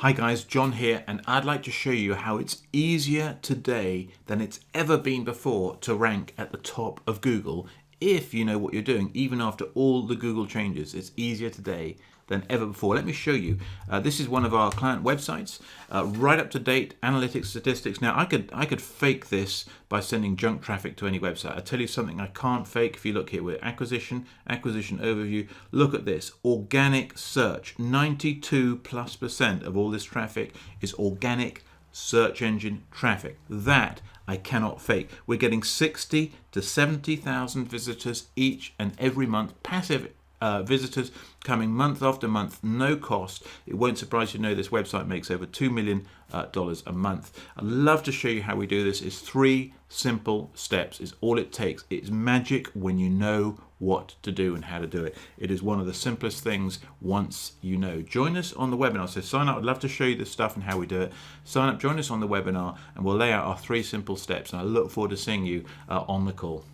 Hi guys, John here, and I'd like to show you how it's easier today than it's ever been before to rank at the top of Google if you know what you're doing. Even after all the Google changes, it's easier today than ever before. Let me show you. This is one of our client websites, right up to date analytics statistics. Now I could fake this by sending junk traffic to any website. I'll tell you something I can't fake. If you look here with acquisition overview, look at this. Organic search, 92+% of all this traffic is organic search engine traffic. That I cannot fake. We're getting 60 to 70,000 visitors each and every month, passive visitors coming month after month, no cost. It won't surprise you to know this website makes over $2 million a month. I'd love to show you how we do this. It's 3 simple steps is all it takes. It's magic when you know what to do and how to do it. It is one of the simplest things once you know. Join us on the webinar. So sign up. I'd love to show you this stuff and how we do it. Sign up, join us on the webinar, and we'll lay out our 3 simple steps. And I look forward to seeing you on the call.